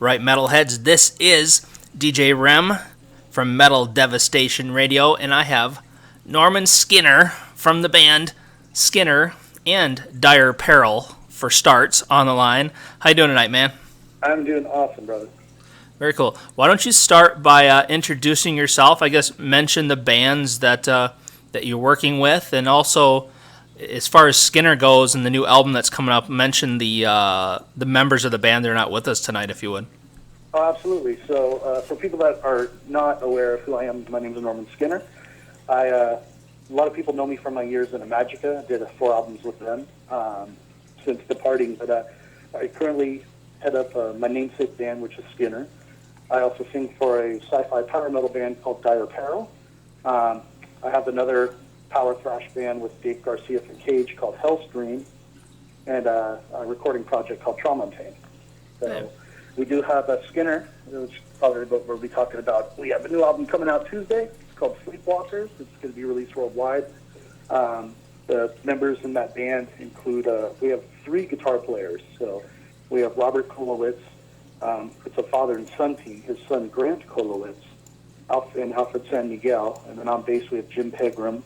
Right, metalheads, this is DJ REM from Metal Devastation Radio, and I have Norman Skinner from the band Skinner and Dire Peril for starts on the line. How you doing tonight, man? I'm doing awesome, brother. Very cool. Why don't you start by introducing yourself? I guess mention the bands that you're working with, and also, as far as Skinner goes and the new album that's coming up, mention the members of the band that are not with us tonight, if you would. Oh, absolutely. So, for people that are not aware of who I am, my name is Norman Skinner. A lot of people know me from my years in Magica. I did 4 albums with them since departing. But I currently head up my namesake band, which is Skinner. I also sing for a sci-fi power metal band called Dire Peril. I have another power thrash band with Dave Garcia from Cage called Hellscream, and a recording project called Trauma and Pain. So we do have Skinner, which probably what we'll be talking about. We have a new album coming out Tuesday. It's called Sleepwalkers. It's going to be released worldwide. The members in that band include, we have 3 guitar players. So we have Robert Kolowitz. It's a father and son team. His son, Grant Kolowitz, and Alfred San Miguel. And then on bass, we have Jim Pegram,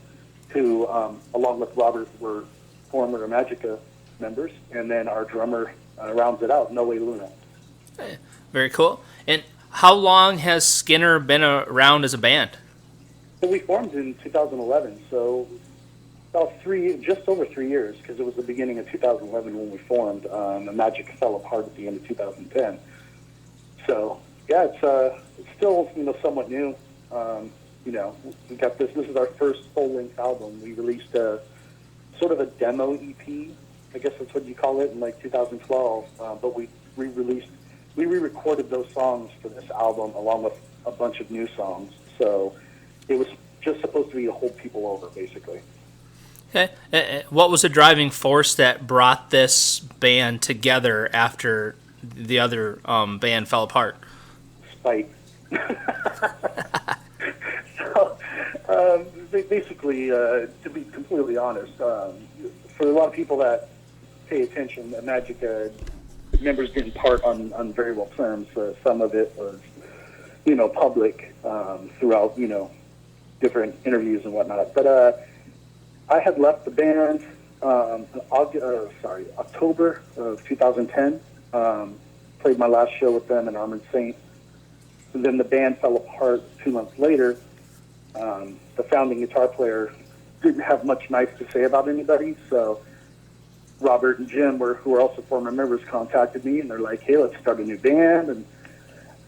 who, along with Robert, were former Magica members. And then our drummer rounds it out, Noe Luna. Hey, very cool. And how long has Skinner been around as a band? So we formed in 2011, so about just over 3 years, because it was the beginning of 2011 when we formed. The Magic fell apart at the end of 2010. So yeah, it's still somewhat new. We got this. This is our first full-length album. We released sort of a demo EP, I guess that's what you call it, in like 2012. But we re-recorded those songs for this album along with a bunch of new songs. So it was just supposed to be to hold people over, basically. Okay. What was the driving force that brought this band together after the other band fell apart? Spite. So, basically, to be completely honest, for a lot of people that pay attention, the Magic members didn't part on very well terms. Some of it was, public throughout, different interviews and whatnot. But I had left the band October of 2010. Played my last show with them in Armored Saint. And then the band fell apart 2 months later. The founding guitar player didn't have much nice to say about anybody, so Robert and Jim, who were also former members, contacted me, and they're like, hey, let's start a new band. And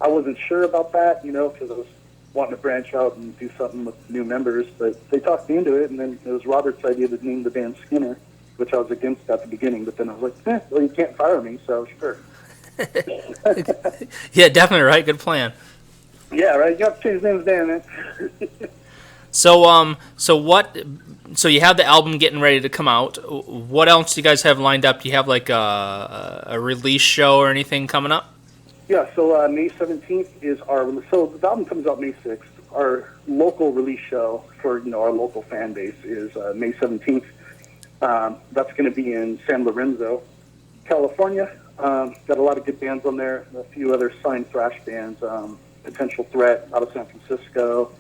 I wasn't sure about that, because I was wanting to branch out and do something with new members, but they talked me into it, and then it was Robert's idea to name the band Skinner, which I was against at the beginning, but then I was like, well, you can't fire me, so sure. Yeah, definitely, right? Good plan. Yeah, right. You got to change names down, man. So you have the album getting ready to come out. What else do you guys have lined up? Do you have like a release show or anything coming up? Yeah, so May 17th is so the album comes out May 6th. Our local release show for, our local fan base is May 17th. That's going to be in San Lorenzo, California. Got a lot of good bands on there, a few other signed thrash bands, Potential Threat out of San Francisco,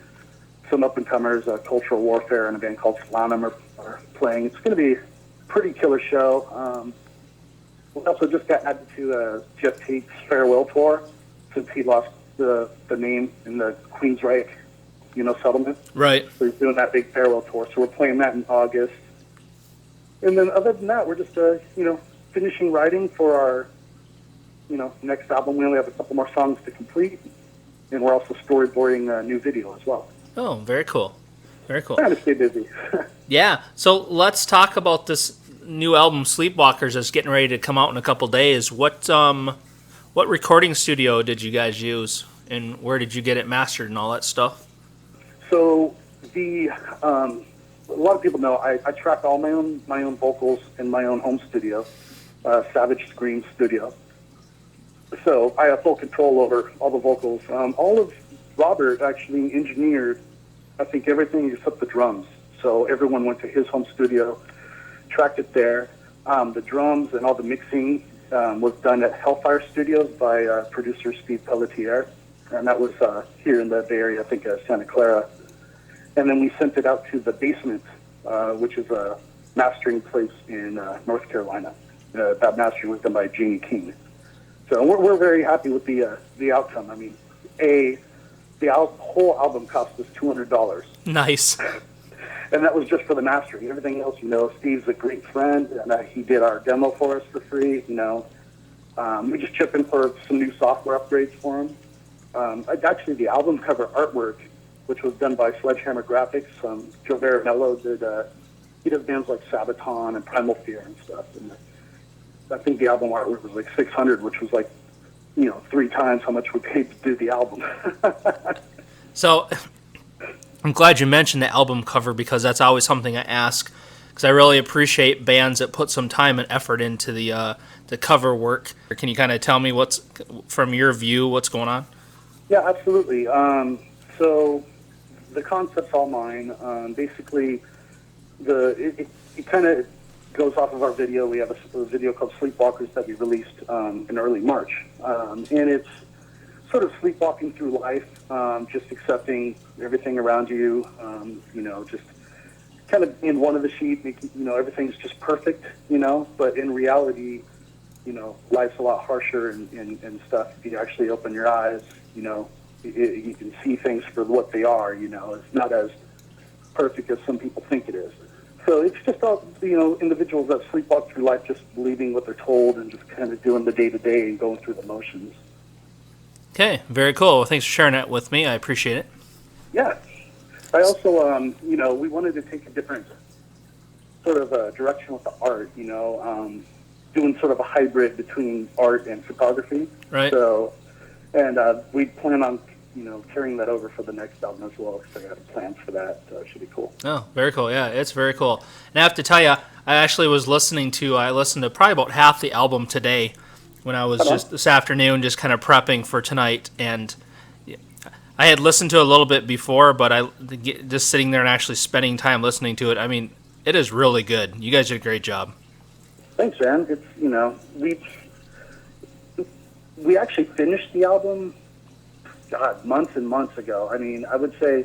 some up-and-comers, Cultural Warfare, and a band called Slanum are playing. It's going to be a pretty killer show. We also just got added to Jeff Tate's farewell tour since he lost the name in the Queensryche, settlement. Right. So he's doing that big farewell tour. So we're playing that in August. And then other than that, we're just, finishing writing for our, next album. We only have a couple more songs to complete. And we're also storyboarding a new video as well. Oh, very cool. Very cool. Trying to stay busy. Yeah. So let's talk about this new album, Sleepwalkers, that's getting ready to come out in a couple days. What recording studio did you guys use, and where did you get it mastered and all that stuff? So a lot of people know I track all my own vocals in my own home studio, Savage Scream Studio. So I have full control over all the vocals. All of Robert actually engineered, I think, everything except the drums. So everyone went to his home studio, tracked it there. The drums and all the mixing was done at Hellfire Studios by producer Steve Pelletier, and that was here in the Bay Area, I think Santa Clara. And then we sent it out to The Basement, which is a mastering place in North Carolina. That mastering was done by Jeannie King. So we're very happy with the outcome. I mean, the whole album cost us $200. Nice. And that was just for the mastering. Everything else, Steve's a great friend, and he did our demo for us for free. We just chipped in for some new software upgrades for him. Actually, the album cover artwork, which was done by Sledgehammer Graphics, Joe Veramello he does bands like Sabaton and Primal Fear and stuff. And I think the album artwork was like $600, which was like, 3 times how much we paid to do the album. So I'm glad you mentioned the album cover, because that's always something I ask, because I really appreciate bands that put some time and effort into the cover work. Can you kind of tell me from your view, what's going on? Yeah, absolutely. So the concept's all mine. Basically, it kind of goes off of our video. We have a video called Sleepwalkers that we released in early March. And it's sort of sleepwalking through life, just accepting everything around you, just kind of being one of the sheep, making, everything's just perfect, but in reality, life's a lot harsher and stuff. If you actually open your eyes, you can see things for what they are, it's not as perfect as some people think it is. So it's just all, individuals that sleepwalk through life just believing what they're told and just kind of doing the day-to-day and going through the motions. Okay, very cool. Well, thanks for sharing that with me. I appreciate it. Yeah. I also, we wanted to take a different sort of direction with the art, doing sort of a hybrid between art and photography. Right. So, and we plan on, carrying that over for the next album as well, because I got plans for that, so it should be cool. Oh, very cool. Yeah, it's very cool. And I have to tell you, I actually was listened to probably about half the album today when I was just this afternoon, just kind of prepping for tonight. And I had listened to it a little bit before, but just sitting there and actually spending time listening to it, I mean, it is really good. You guys did a great job. Thanks, man. It's, we actually finished the album, months and months ago. I mean, I would say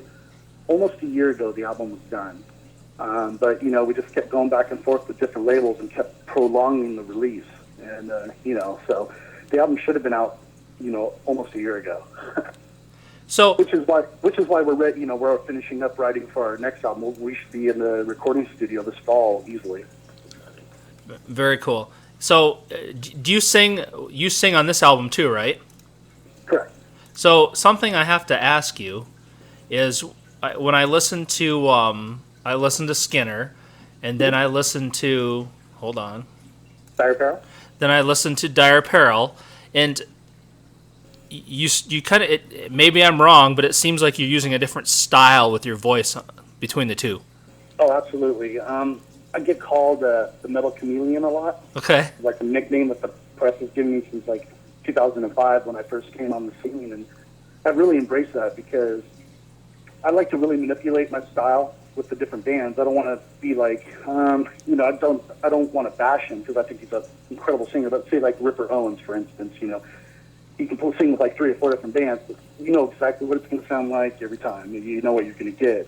almost a year ago the album was done. But, we just kept going back and forth with different labels and kept prolonging the release. And, so the album should have been out, almost a year ago. So, which is why we're ready, we're finishing up writing for our next album. We should be in the recording studio this fall easily. Very cool. So, do you sing? You sing on this album too, right? Correct. So, something I have to ask you is, when I listen to Skinner, and then I listen to Dire Peril. Then I listen to Dire Peril, and you kind of, maybe I'm wrong, but it seems like you're using a different style with your voice between the two. Oh, absolutely. I get called the Metal Chameleon a lot. Okay. Like a nickname that the press has given me since like 2005 when I first came on the scene, and I've really embraced that because I like to really manipulate my style with the different bands. I don't want to be like, I don't want to bash him because I think he's an incredible singer. But say like Ripper Owens, for instance, he can sing with like 3 or 4 different bands, but you know exactly what it's going to sound like every time. You know what you're going to get.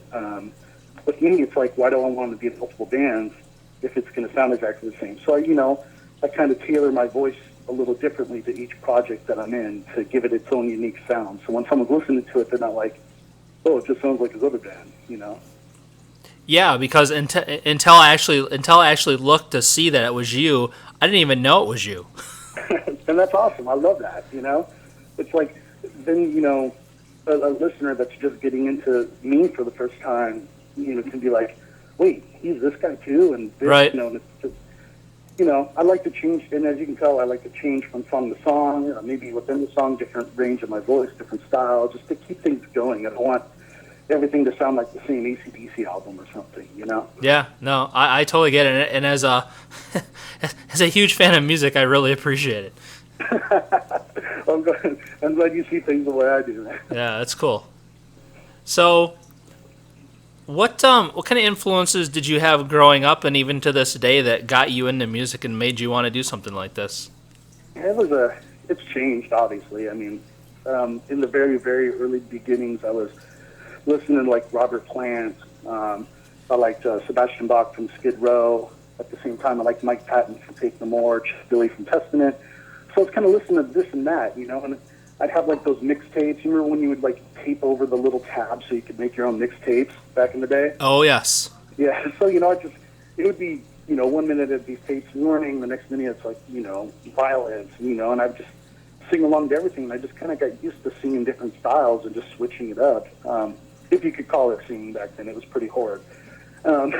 With me, it's like, why do I want to be in multiple bands if it's going to sound exactly the same? So, I kind of tailor my voice a little differently to each project that I'm in to give it its own unique sound. So when someone's listening to it, they're not like, oh, it just sounds like his other band, Yeah, because until I actually looked to see that it was you, I didn't even know it was you. And that's awesome. I love that, It's like, then, a listener that's just getting into me for the first time, can be like, wait, he's this guy too? And this, right. And it's just, I like to change, and as you can tell, I like to change from song to song, or maybe within the song, different range of my voice, different style, just to keep things going. I don't want everything to sound like the same AC/DC album or something, Yeah, no, I totally get it, and as a as a huge fan of music, I really appreciate it. I'm glad you see things the way I do. Yeah, that's cool. So, what kind of influences did you have growing up, and even to this day, that got you into music and made you want to do something like this? It's changed, obviously. I mean, in the very, very early beginnings, I was listening to like Robert Plant. I liked Sebastian Bach from Skid Row. At the same time, I liked Mike Patton from Take No More, Chuck Billy from Testament. So I was kind of listening to this and that, and I'd have like those mixtapes. You remember when you would like tape over the little tabs so you could make your own mixtapes back in the day? Oh, yes. Yeah, so, it would be, 1 minute it'd be Fates Warning, the next minute it's like, violence, and I'd just sing along to everything. And I just kind of got used to singing different styles and just switching it up. If you could call it singing back then, it was pretty horrid. Um,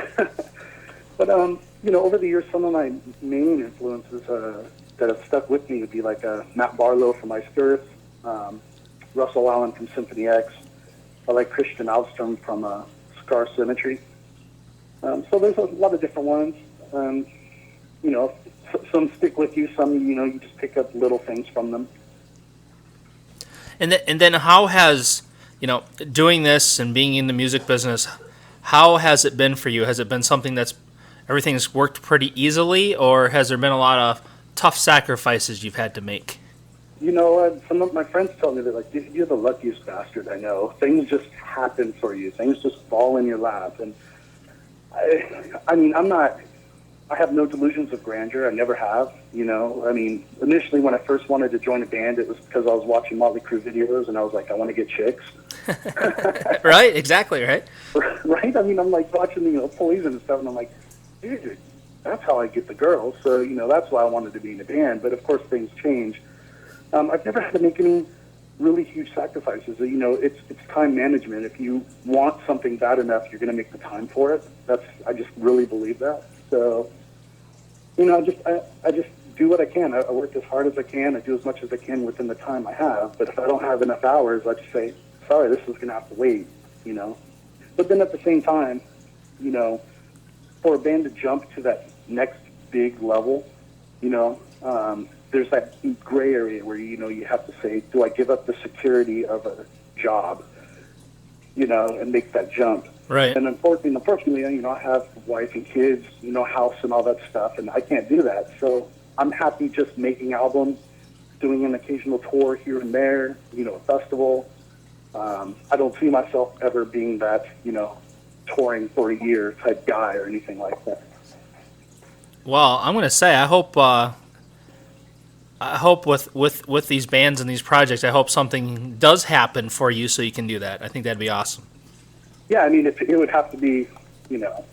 but, over the years, some of my main influences that have stuck with me would be like Matt Barlow from Ice Earth, Russell Allen from Symphony X. I like Christian Alstrom from Scar Symmetry. So there's a lot of different ones. Some stick with you, some, you just pick up little things from them. And then how has, doing this and being in the music business, how has it been for you? Has it been something that's everything's worked pretty easily, or has there been a lot of tough sacrifices you've had to make? Some of my friends tell me that, like, you're the luckiest bastard I know. Things just happen for you. Things just fall in your lap. And I have no delusions of grandeur. I never have, initially when I first wanted to join a band, it was because I was watching Motley Crue videos and I was like, I want to get chicks. Right, exactly, right? Right? I'm like watching, Poison and stuff, and I'm like, dude, that's how I get the girls. So, that's why I wanted to be in a band. But of course, things change. I've never had to make any really huge sacrifices. It's time management. If you want something bad enough, you're going to make the time for it. I just really believe that. So, I just do what I can. I work as hard as I can. I do as much as I can within the time I have. But if I don't have enough hours, I just say, sorry, this is going to have to wait, But then at the same time, for a band to jump to that next big level, there's that gray area where, you have to say, do I give up the security of a job, and make that jump? Right. And unfortunately, I have a wife and kids, house and all that stuff, and I can't do that. So I'm happy just making albums, doing an occasional tour here and there, a festival. I don't see myself ever being that, touring for a year type guy or anything like that. Well, I'm going to say, I hope with these bands and these projects, I hope something does happen for you so you can do that. I think that'd be awesome. Yeah, it would have to be, it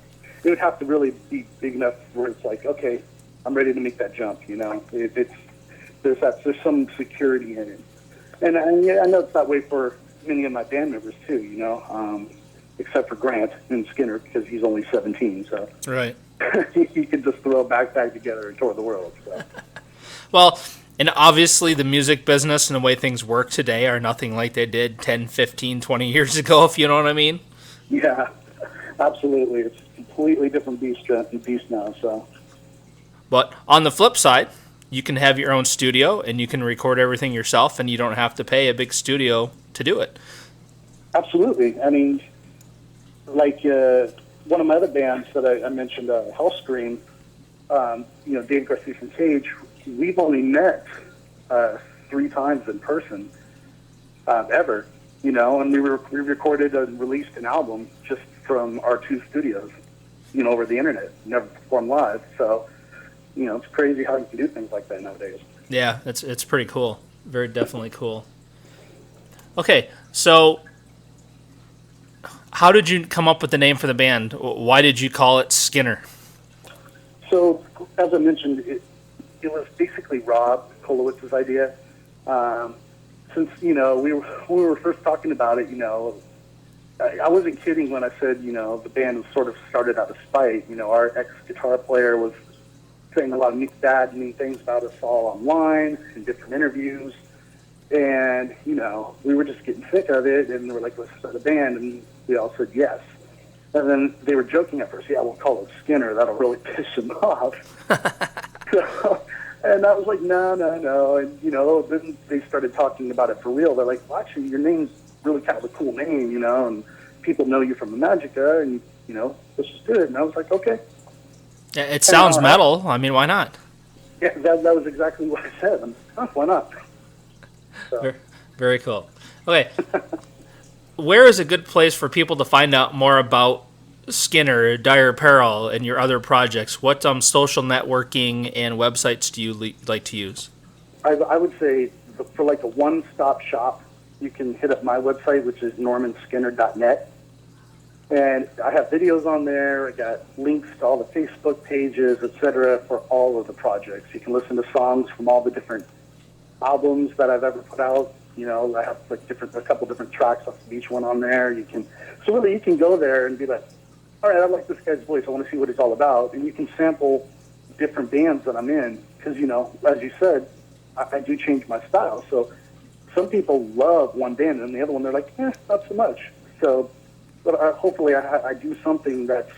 would have to really be big enough where it's like, okay, I'm ready to make that jump. There's some security in it, and I know it's that way for many of my band members too. Except for Grant and Skinner because he's only 17, so right. he could just throw a backpack together and tour the world. So. Well, and obviously the music business and the way things work today are nothing like they did 10, 15, 20 years ago, if you know what I mean. Yeah, absolutely. It's a completely different beast now. So. But on the flip side, you can have your own studio and you can record everything yourself, and you don't have to pay a big studio to do it. Absolutely. Like one of my other bands that I mentioned, Hellscream, Dave Garcia from Cage, we've only met 3 times in person ever, and we recorded and released an album just from our 2 studios, over the internet, never performed live. So, it's crazy how you can do things like that nowadays. Yeah, it's pretty cool. Very definitely cool. Okay, so how did you come up with the name for the band? Why did you call it Skinner? So, as I mentioned, it was basically Rob Kolowitz's idea. Since, we were first talking about it, I wasn't kidding when I said, the band was sort of started out of spite. Our ex-guitar player was saying a lot of bad, mean things about us all online in different interviews. And, we were just getting sick of it, and they were like, let's start a band, and we all said yes. And then they were joking at first, yeah, we'll call it Skinner, that'll really piss him off. And I was like, no. And, then they started talking about it for real. They're like, well, actually, your name's really kind of a cool name, and people know you from the Magica, and, let's just do it. And I was like, okay. It sounds metal. Why not? Yeah, that was exactly what I said. Why not? So. Very, very cool. Okay, where is a good place for people to find out more about Skinner, Dire Apparel, and your other projects? What social networking and websites do you like to use? I would say for like a one-stop shop, you can hit up my website, which is normanskinner.net. And I have videos on there. I got links to all the Facebook pages, etc., for all of the projects. You can listen to songs from all the different albums that I've ever put out. You know, I have like a couple different tracks off of each one on there. You can go there and be like, all right, I like this guy's voice. I want to see what it's all about. And you can sample different bands that I'm in because, you know, as you said, I do change my style. So some people love one band and the other one they're like, not so much. So, but hopefully I do something that's,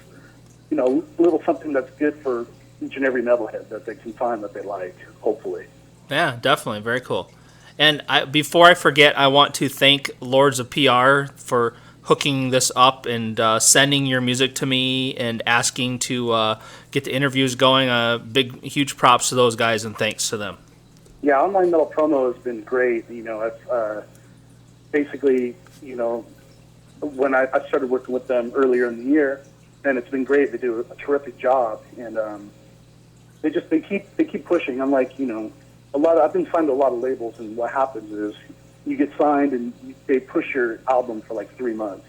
you know, a little something that's good for each and every metalhead that they can find that they like, hopefully. Yeah, definitely. Very cool. And before I forget, I want to thank Lords of PR for hooking this up and sending your music to me and asking to get the interviews going. Huge props to those guys and thanks to them. Yeah, Online Metal Promo has been great. You know, I've basically, you know, when I started working with them earlier in the year, and it's been great. They do a terrific job, and they keep pushing. I'm like, you know, I've been signed to a lot of labels, and what happens is you get signed and they push your album for like 3 months.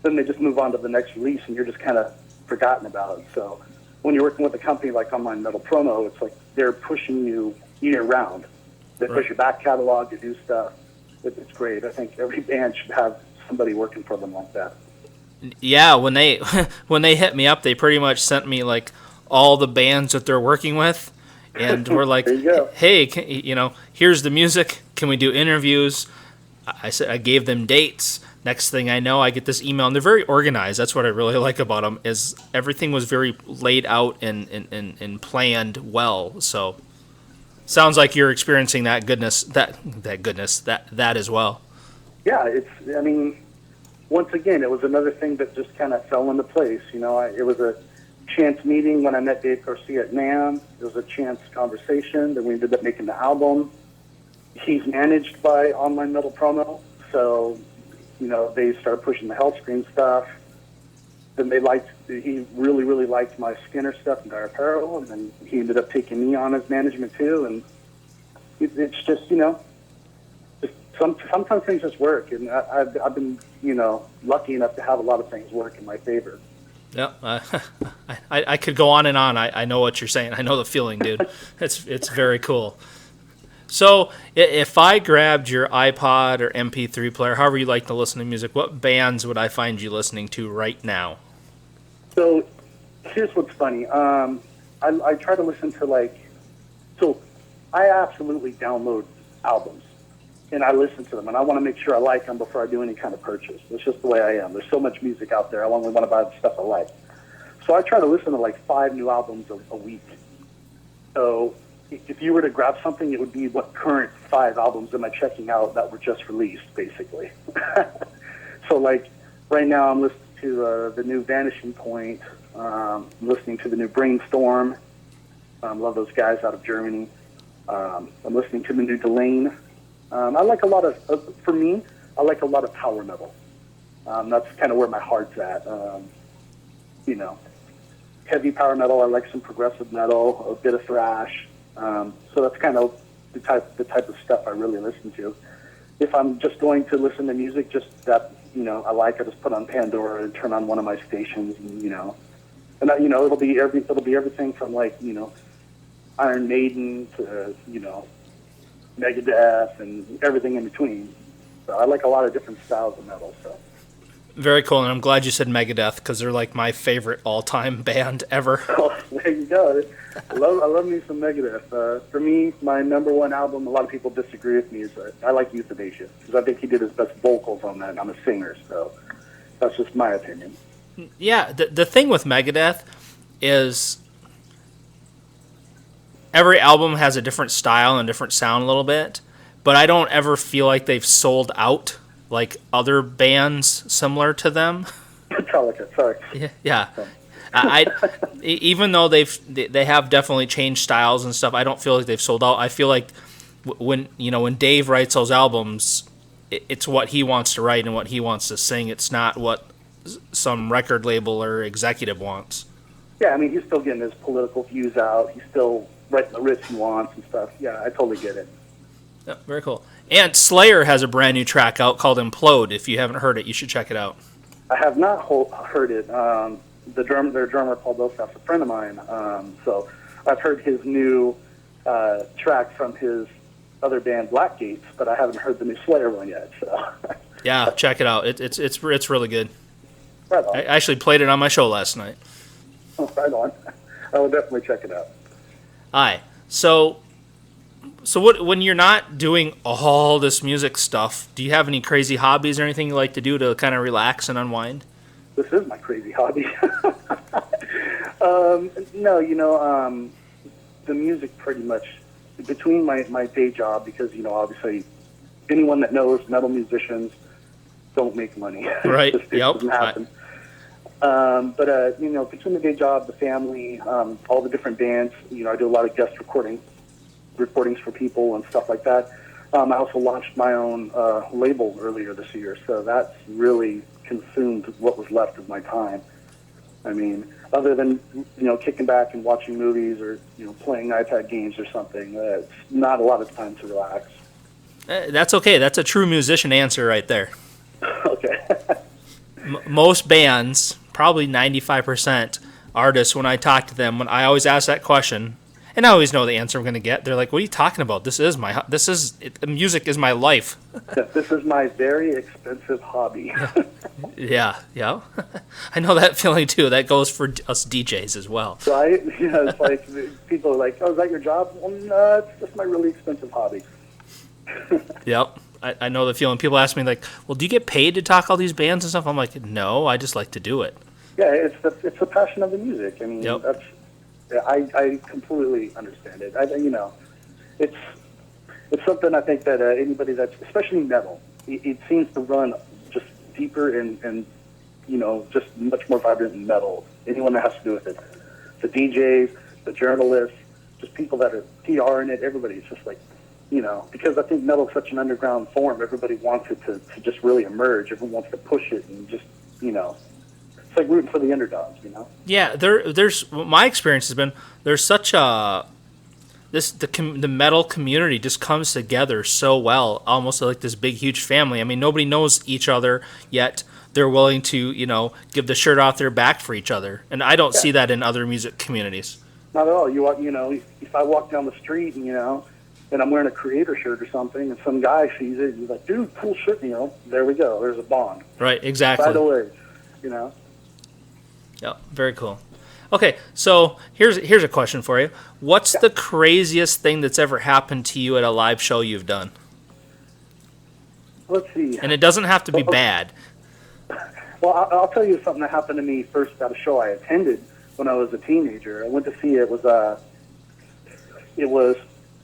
Then they just move on to the next release, and you're just kind of forgotten about. So when you're working with a company like Online Metal Promo, it's like they're pushing you year round. They push your back catalog, your new stuff. It's great. I think every band should have somebody working for them like that. Yeah, when they when they hit me up, they pretty much sent me like all the bands that they're working with. And we're like, hey, here's the music. Can we do interviews? I gave them dates. Next thing I know, I get this email, and they're very organized. That's what I really like about them, is everything was very laid out and planned well. So, sounds like you're experiencing that goodness as well. Yeah, I mean, once again, it was another thing that just kind of fell into place. You know, it was a chance meeting when I met Dave Garcia at NAMM. It was a chance conversation. Then we ended up making the album. He's managed by Online Metal Promo, so, you know, they started pushing the Hellscream stuff. Then he really, really liked my Skinner stuff and Dire Apparel, and then he ended up taking me on as management too. And it's just, you know, sometimes things just work, and I've been, you know, lucky enough to have a lot of things work in my favor. Yeah, I could go on and on. I know what you're saying. I know the feeling, dude. It's very cool. So if I grabbed your iPod or MP3 player, however you like to listen to music, what bands would I find you listening to right now? So here's what's funny. I try to listen to I absolutely download albums, and I listen to them, and I want to make sure I like them before I do any kind of purchase. It's just the way I am. There's so much music out there. I only want to buy the stuff I like. So I try to listen to like 5 new albums a week. So if you were to grab something, it would be what current 5 albums am I checking out that were just released, basically. So like right now I'm listening to the new Vanishing Point. I'm listening to the new Brainstorm. Love those guys out of Germany. I'm listening to the new Delane. I like a lot of, for me, I like a lot of power metal. That's kind of where my heart's at. You know, heavy power metal. I like some progressive metal, a bit of thrash. So that's kind of the type of stuff I really listen to. If I'm just going to listen to music, just that, you know, I just put on Pandora and turn on one of my stations, and you know, it'll be everything from like, you know, Iron Maiden to, you know, Megadeth and everything in between. So I like a lot of different styles of metal. So very cool, and I'm glad you said Megadeth because they're like my favorite all-time band ever. Oh, there you go. I love me some Megadeth. For me, my number one album, a lot of people disagree with me, is I like Euthanasia because I think he did his best vocals on that, and I'm a singer, so that's just my opinion. Yeah, the thing with Megadeth is every album has a different style and different sound a little bit, but I don't ever feel like they've sold out like other bands similar to them. Metallica, sorry. Yeah. Even though they have definitely changed styles and stuff, I don't feel like they've sold out. I feel like when Dave writes those albums, it's what he wants to write and what he wants to sing. It's not what some record label or executive wants. Yeah, I mean, he's still getting his political views out. He's still writing the riffs he wants and stuff. Yeah, I totally get it. Yeah, very cool. And Slayer has a brand new track out called Implode. If you haven't heard it, you should check it out. I have not heard it. Their drummer Paul Bostap's a friend of mine, so I've heard his new track from his other band Blackgates, but I haven't heard the new Slayer one yet. So yeah, check it out. It's really good. Right on. I actually played it on my show last night. Oh, right on. I will definitely check it out. Aye. So what, when you're not doing all this music stuff, do you have any crazy hobbies or anything you like to do to kind of relax and unwind? This is my crazy hobby. No, the music pretty much, between my day job, because, obviously anyone that knows metal musicians don't make money. Right, It yep. doesn't happen. But between the day job, the family, all the different bands, I do a lot of guest recordings for people and stuff like that. I also launched my own label earlier this year, so that's really consumed what was left of my time. I mean, other than kicking back and watching movies or playing iPad games or something, it's not a lot of time to relax. That's okay. That's a true musician answer right there. Okay. Most bands, probably 95% artists, when I talk to them, when I always ask that question, and I always know the answer I'm going to get, they're like, "What are you talking about? Music is my life." This is my very expensive hobby. Yeah. I know that feeling too. That goes for us DJs as well. Right? It's like people are like, "Oh, is that your job?" Well, no, it's just my really expensive hobby. Yep. I know the feeling. People ask me like, "Well, do you get paid to talk all these bands and stuff?" I'm like, "No, I just like to do it." Yeah, it's the passion of the music. I mean, Yep. I completely understand it. It's something I think that anybody that's, especially metal, it seems to run just deeper and just much more vibrant in metal. Anyone that has to do with it, the DJs, the journalists, just people that are PRing it. Everybody's just like, because I think metal is such an underground form. Everybody wants it to just really emerge. Everyone wants to push it and just it's like rooting for the underdogs, Yeah, there's my experience has been there's such the metal community just comes together so well, almost like this big huge family. I mean, nobody knows each other yet they're willing to give the shirt off their back for each other, and I don't see that in other music communities. Not at all. If I walk down the street and I'm wearing a Creator shirt or something, and some guy sees it, he's like, "Dude, cool shirt," there we go. There's a bond. Right, exactly. Right away, Yeah, very cool. Okay, so here's a question for you. What's the craziest thing that's ever happened to you at a live show you've done? Let's see. And it doesn't have to be bad. Well, I'll tell you something that happened to me first at a show I attended when I was a teenager. I went to see it was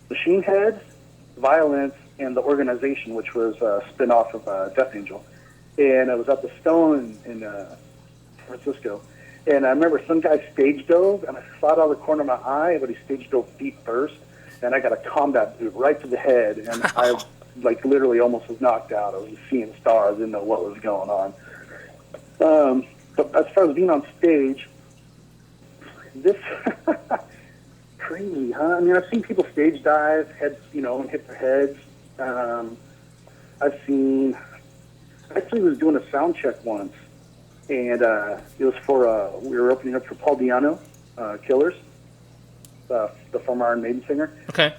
Machine Head, Violence, and The Organization, which was a spin-off of Death Angel. And I was at the Stone in San Francisco. And I remember some guy stage dove, and I saw it out of the corner of my eye, but he stage dove feet first, and I got a combat boot right to the head, and I literally almost was knocked out. I was just seeing stars, didn't know what was going on. But as far as being on stage, this crazy, huh? I mean, I've seen people stage dive, heads, and hit their heads. I actually was doing a sound check once. And it was we were opening up for Paul Di'Anno, Killers, the former Iron Maiden singer. Okay.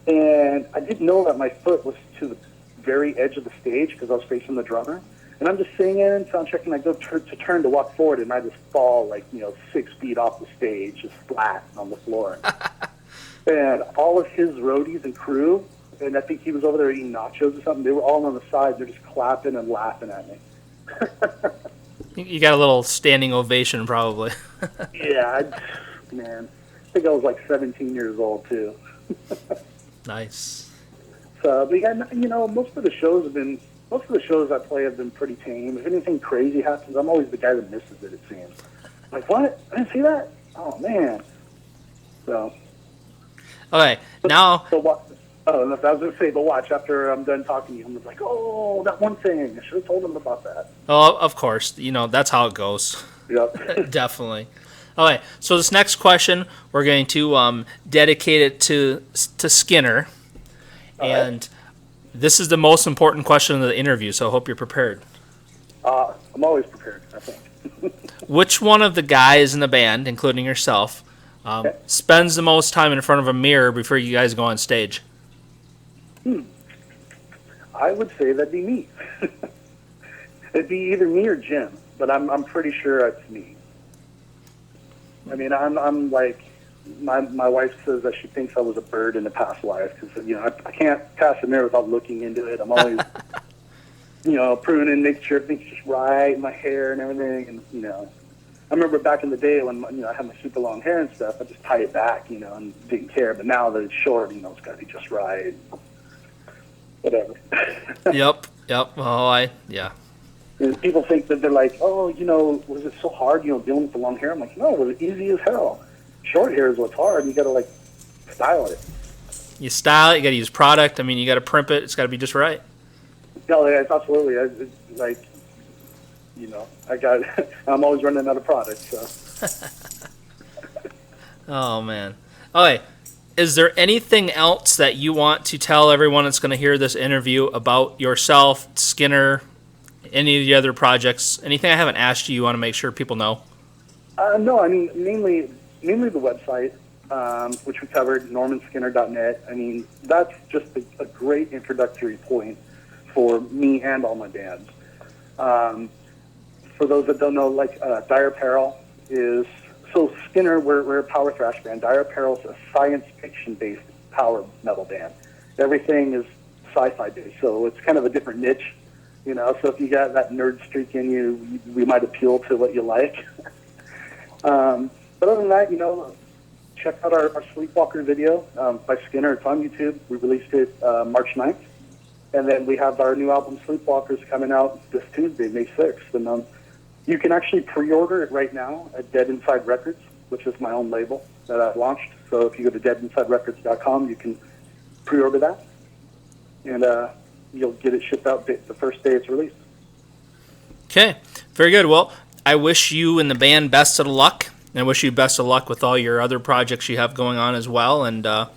And I didn't know that my foot was to the very edge of the stage because I was facing the drummer. And I'm just singing, sound checking. I go to turn to walk forward, and I just fall 6 feet off the stage, just flat on the floor. And all of his roadies and crew, and I think he was over there eating nachos or something, they were all on the side. They're just clapping and laughing at me. You got a little standing ovation, probably. Yeah, man. I think I was 17 years old, too. Nice. So, but yeah, most of the shows I play have been pretty tame. If anything crazy happens, I'm always the guy that misses it seems. Like, what? I didn't see that? Oh, man. So. Okay, now. So what? Oh, I was going to say, but watch, after I'm done talking to you, I'm just like, oh, that one thing. I should have told him about that. Oh, of course. That's how it goes. Yep. Definitely. All right. So this next question, we're going to dedicate it to Skinner, and this is the most important question of the interview. So I hope you're prepared. I'm always prepared, I think. Which one of the guys in the band, including yourself, spends the most time in front of a mirror before you guys go on stage? I would say that'd be me. It'd be either me or Jim, but I'm pretty sure it's me. I mean, I'm like, my wife says that she thinks I was a bird in a past life because, I can't pass a mirror without looking into it. I'm always, pruning, making sure everything's just right, my hair and everything. And, I remember back in the day when, I had my super long hair and stuff, I just tie it back, and didn't care. But now that it's short, it's got to be just right. Whatever. Yep. Oh, yeah. And people think that they're like, oh, was it so hard, dealing with the long hair? I'm like, no, it was easy as hell. Short hair is what's hard. You got to, style it. You style it. You got to use product. I mean, you got to primp it. It's got to be just right. No, yeah, absolutely. I'm always running out of product, so. Oh, man. Okay. Is there anything else that you want to tell everyone that's going to hear this interview about yourself, Skinner, any of the other projects? Anything I haven't asked you want to make sure people know? No, I mean, mainly the website, which we covered, normanskinner.net. I mean, that's just a great introductory point for me and all my bands. For those that don't know, Dire Apparel is... So Skinner, we're a power thrash band. Dire Apparel is a science fiction-based power metal band. Everything is sci-fi based, so it's kind of a different niche, So if you got that nerd streak in you, we might appeal to what you like. But other than that, check out our Sleepwalker video by Skinner. It's on YouTube. We released it March 9th. And then we have our new album, Sleepwalkers, coming out this Tuesday, May 6th. And you can actually pre-order it right now at Dead Inside Records, which is my own label that I've launched. So if you go to deadinsiderecords.com, you can pre-order that. And you'll get it shipped out the first day it's released. Okay, very good. Well, I wish you and the band best of luck. And I wish you best of luck with all your other projects you have going on as well. And, I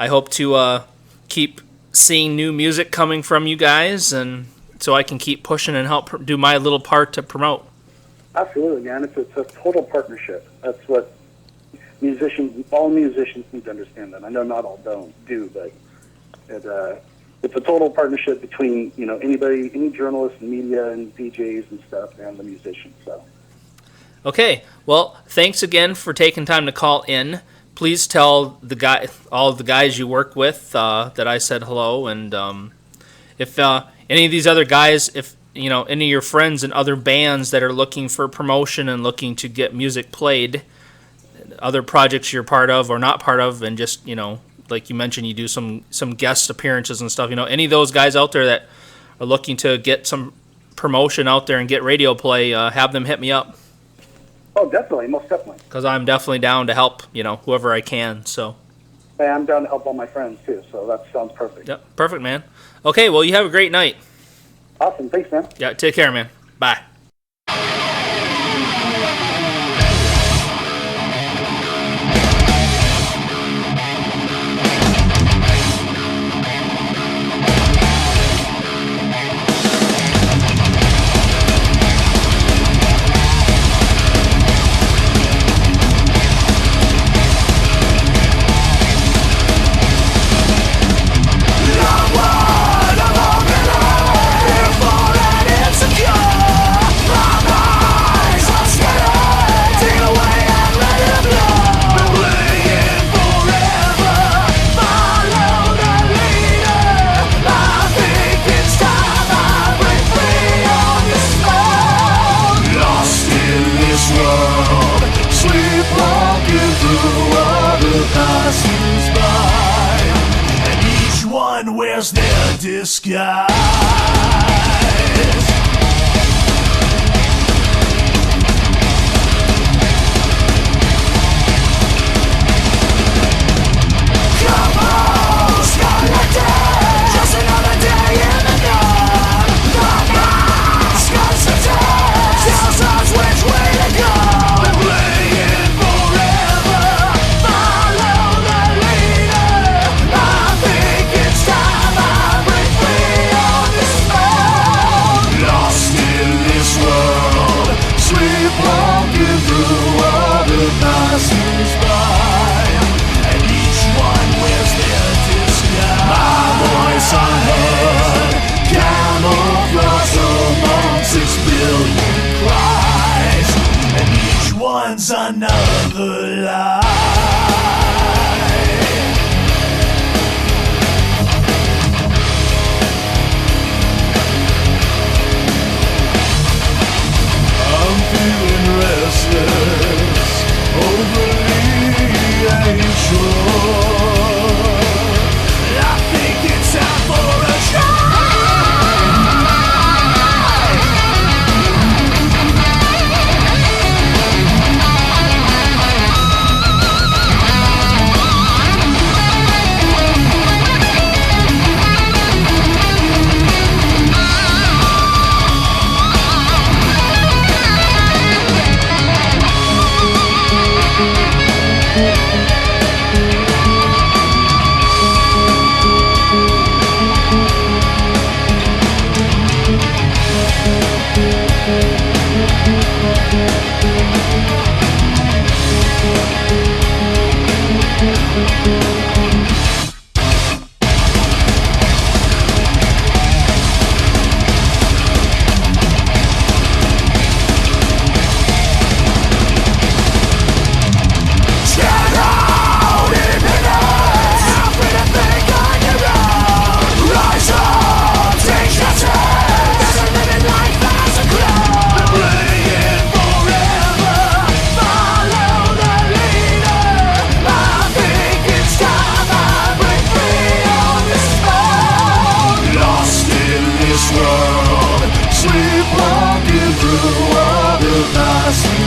hope to keep seeing new music coming from you guys, and so I can keep pushing and help do my little part to promote. Absolutely, man. It's a total partnership. That's what all musicians need to understand that. I know not all do, but it's a total partnership between, anybody, any journalists and media and DJs and stuff, and the musicians, so. Okay. Well, thanks again for taking time to call in. Please tell all of the guys you work with that I said hello, and if any of these other guys, if any of your friends in other bands that are looking for promotion and looking to get music played, other projects you're part of or not part of, and just like you mentioned, you do some guest appearances and stuff. Any of those guys out there that are looking to get some promotion out there and get radio play, have them hit me up. Oh, definitely, most definitely. Because I'm definitely down to help, whoever I can. So. Hey, I'm down to help all my friends too. So that sounds perfect. Yep, perfect, man. Okay, well, you have a great night. Awesome, thanks, man. Yeah, take care, man. Bye. Wears their disguise. just